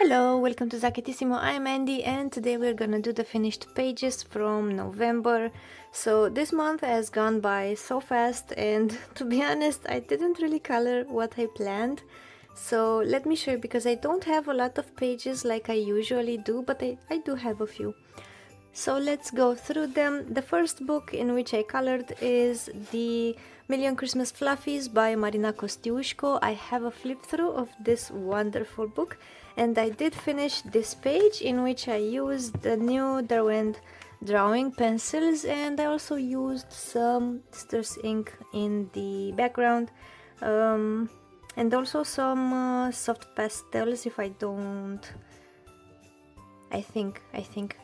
Hello, welcome to Zacchettissimo. I'm Andy and today we're gonna do the finished pages from November. So this month has gone by so fast and to be honest I didn't really color what I planned. So let me show you because I don't have a lot of pages like I usually do, but I do have a few. So let's go through them. The first book in which I colored is the Million Christmas Fluffies by Maryna Kostiushko. I have a flip through of this wonderful book and I did finish this page in which I used the new Derwent drawing pencils and I also used some distress ink in the background and also some soft pastels if I don't I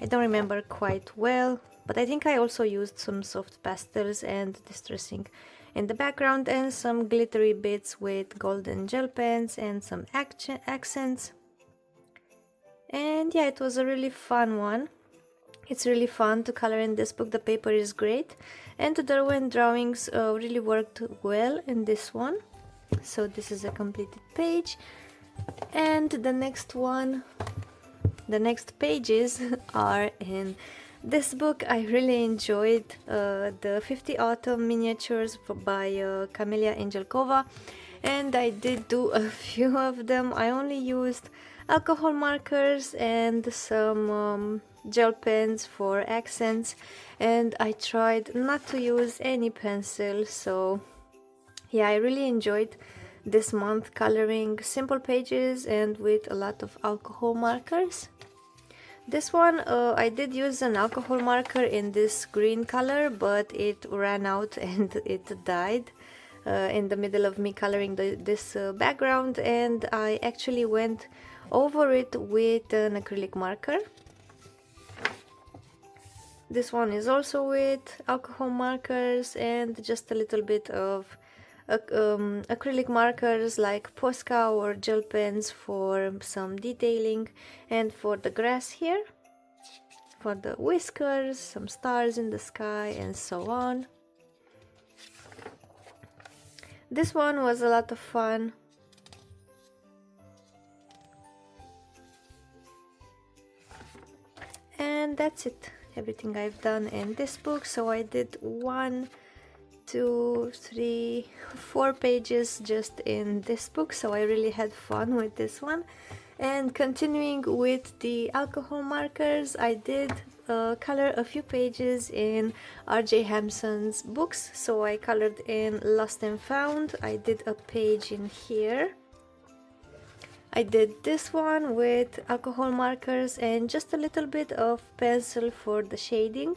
don't remember quite well, but I think I also used some soft pastels and distressing in the background and some glittery bits with golden gel pens and some accents. And yeah, it was a really fun one. It's really fun to color in this book. The paper is great and the Derwent drawings really worked well in this one. So this is a completed page and the next pages are in this book. I really enjoyed the 50 Autumn miniatures by Kameliya Angelkova and I did do a few of them. I only used alcohol markers and some gel pens for accents and I tried not to use any pencil. So yeah, I really enjoyed this month coloring simple pages and with a lot of alcohol markers. This one I did use an alcohol marker in this green color, but it ran out and it died in the middle of me coloring this background, and I actually went over it with an acrylic marker. This one is also with alcohol markers and just a little bit of acrylic markers like Posca or gel pens for some detailing, and for the grass here, for the whiskers, some stars in the sky and so on. This one was a lot of fun. And that's it, everything I've done in this book. So I did 1, 2, 3, 4 pages just in this book, so I really had fun with this one. And continuing with the alcohol markers, I did color a few pages in R.J. Hampson's books. So I colored in Lost and Found. I did a page in here. I did this one with alcohol markers and just a little bit of pencil for the shading.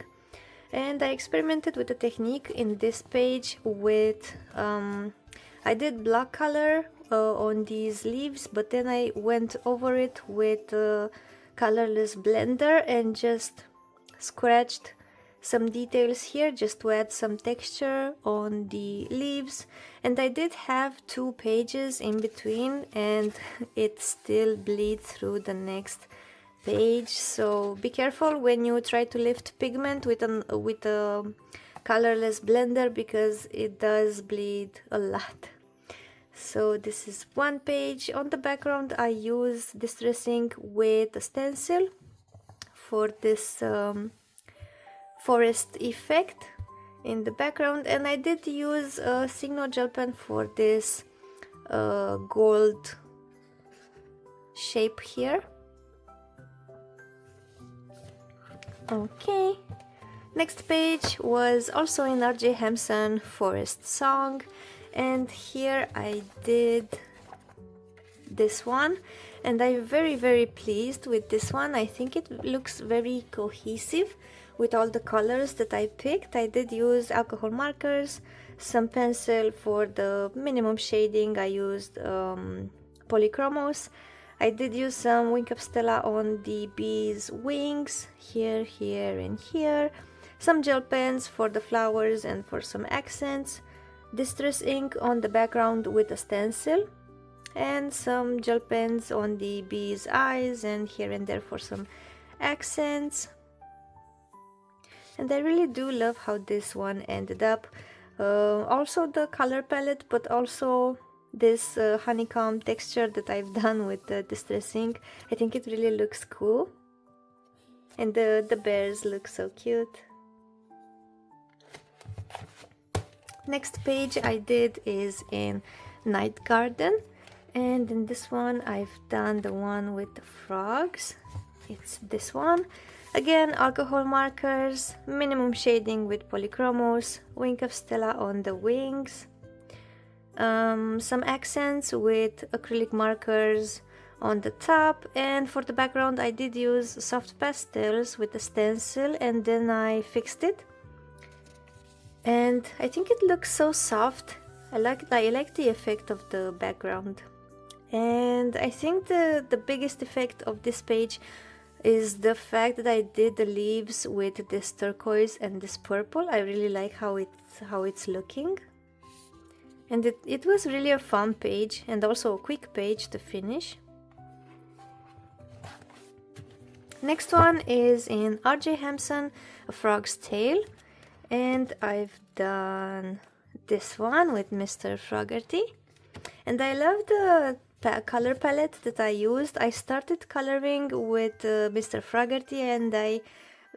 And I experimented with the technique in this page with, I did black color on these leaves, but then I went over it with a colorless blender and just scratched some details here just to add some texture on the leaves. And I did have 2 pages in between and it still bleed through the next page, so be careful when you try to lift pigment with a colorless blender because it does bleed a lot. So this is one page. On the background I use distressing with a stencil for this forest effect in the background, and I did use a Signo gel pen for this gold shape here. Okay, next page was also in R.J. Hampson Forest Song, and here I did this one and I'm very pleased with this one. I think it looks very cohesive with all the colors that I picked. I did use alcohol markers, some pencil for the minimum shading. I used polychromos. I did use some Wink of Stella on the bee's wings, here, here, and here. Some gel pens for the flowers and for some accents. Distress ink on the background with a stencil. And some gel pens on the bee's eyes and here and there for some accents. And I really do love how this one ended up. Also the color palette, but also this honeycomb texture that I've done with the distress ink. I think it really looks cool. And the bears look so cute. Next page I did is in Night Garden. And in this one I've done the one with the frogs. It's this one. Again, alcohol markers, minimum shading with polychromos, wing of Stella on the wings, some accents with acrylic markers on the top, and for the background I did use soft pastels with a stencil and then I fixed it. And I think it looks so soft. I like the effect of the background. And I think the biggest effect of this page is the fact that I did the leaves with this turquoise and this purple. I really like how it's looking. And it was really a fun page and also a quick page to finish. Next one is in RJ Hampson, A Frog's Tale. And I've done this one with Mr. Froggerty. And I love the color palette that I used. I started coloring with Mr. Froggerty and I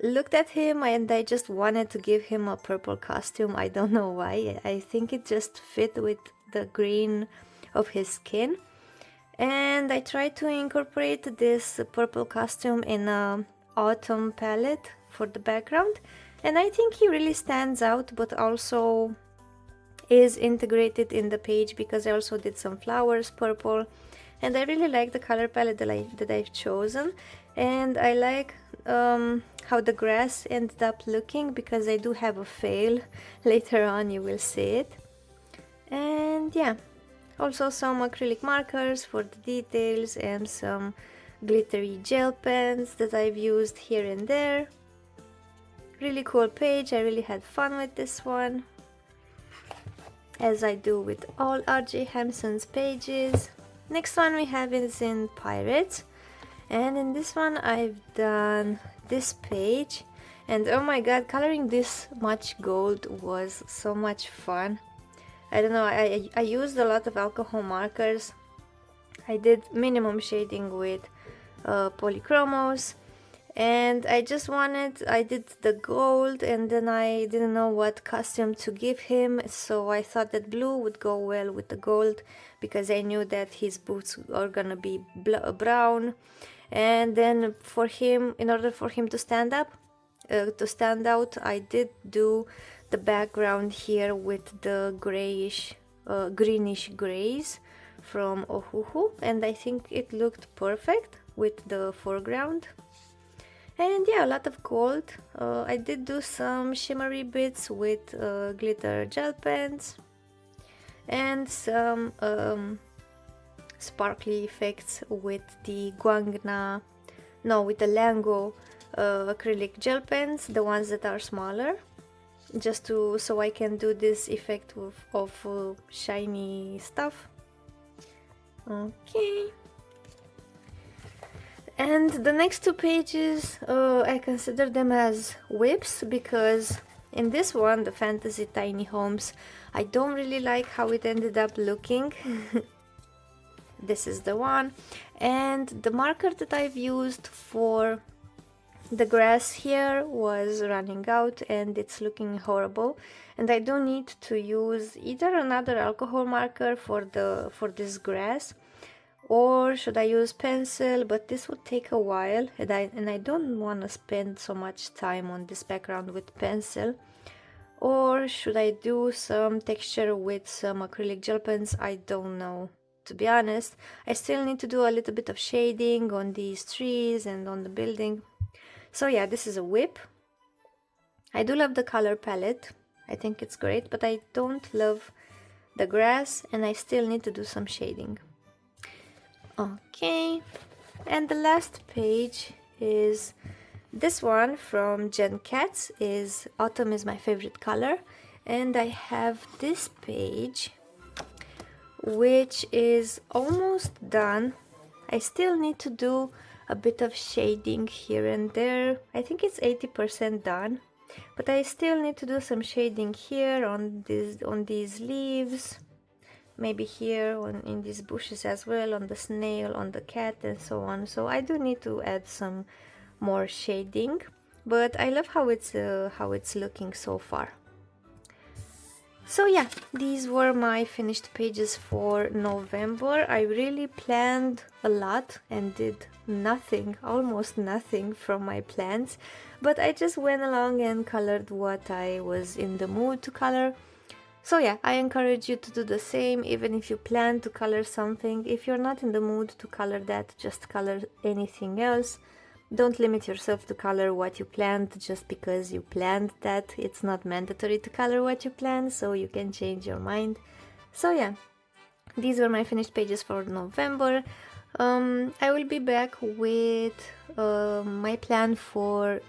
looked at him and I just wanted to give him a purple costume. I don't know why. I think it just fit with the green of his skin. And I tried to incorporate this purple costume in an autumn palette for the background. And I think he really stands out, but also is integrated in the page because I also did some flowers purple. And I really like the color palette that I've chosen. And I like how the grass ended up looking because I do have a fail. Later on you will see it. And yeah, also some acrylic markers for the details and some glittery gel pens that I've used here and there. Really cool page. I really had fun with this one, as I do with all RJ Hampson's pages. Next one we have is in Pirates, and in this one I've done this page, and oh my god, coloring this much gold was so much fun. I don't know, I used a lot of alcohol markers. I did minimum shading with polychromos, and I did the gold, and then I didn't know what costume to give him, so I thought that blue would go well with the gold because I knew that his boots are gonna be brown. And then for him, in order for him to stand out, I did do the background here with the grayish, greenish grays from Ohuhu, and I think it looked perfect with the foreground. And yeah, a lot of gold. I did do some shimmery bits with glitter gel pens and some sparkly effects with the with the Lango acrylic gel pens, the ones that are smaller, just so I can do this effect of shiny stuff. Okay. And the next two pages, I consider them as whips because in this one, the Fantasy Tiny Homes, I don't really like how it ended up looking. This is the one. And the marker that I've used for the grass here was running out and it's looking horrible. And I do need to use either another alcohol marker for this grass, or should I use pencil, but this would take a while and I don't want to spend so much time on this background with pencil. Or should I do some texture with some acrylic gel pens? I don't know, to be honest. I still need to do a little bit of shading on these trees and on the building. So yeah, this is a whip. I do love the color palette. I think it's great, but I don't love the grass and I still need to do some shading. Okay, and the last page is this one from Jen Katz, is Autumn is my favorite color, and I have this page which is almost done. I still need to do a bit of shading here and there. I think it's 80% done, but I still need to do some shading here on these leaves maybe here in these bushes as well, on the snail, on the cat, and so on. So I do need to add some more shading, but I love how it's looking so far. So yeah, these were my finished pages for November. I really planned a lot and did nothing, almost nothing from my plans, but I just went along and colored what I was in the mood to color. So yeah, I encourage you to do the same, even if you plan to color something. If you're not in the mood to color that, just color anything else. Don't limit yourself to color what you planned just because you planned that. It's not mandatory to color what you planned, so you can change your mind. So yeah, these were my finished pages for November. I will be back with my plan for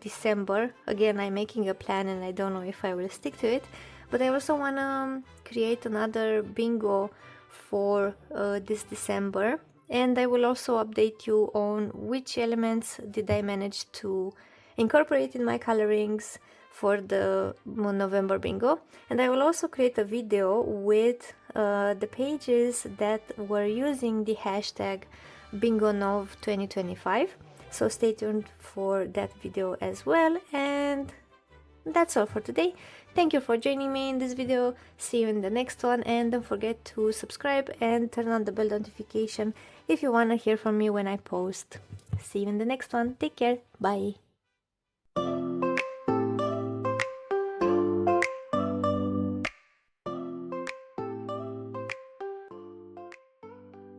December. Again, I'm making a plan and I don't know if I will stick to it, but I also want to create another bingo for this December. And I will also update you on which elements did I manage to incorporate in my colorings for the November bingo. And I will also create a video with the pages that were using the hashtag BingoNov2025. So stay tuned for that video as well. And that's all for today. Thank you for joining me in this video. See you in the next one, and don't forget to subscribe and turn on the bell notification if you want to hear from me when I post. See you in the next one. Take care. Bye.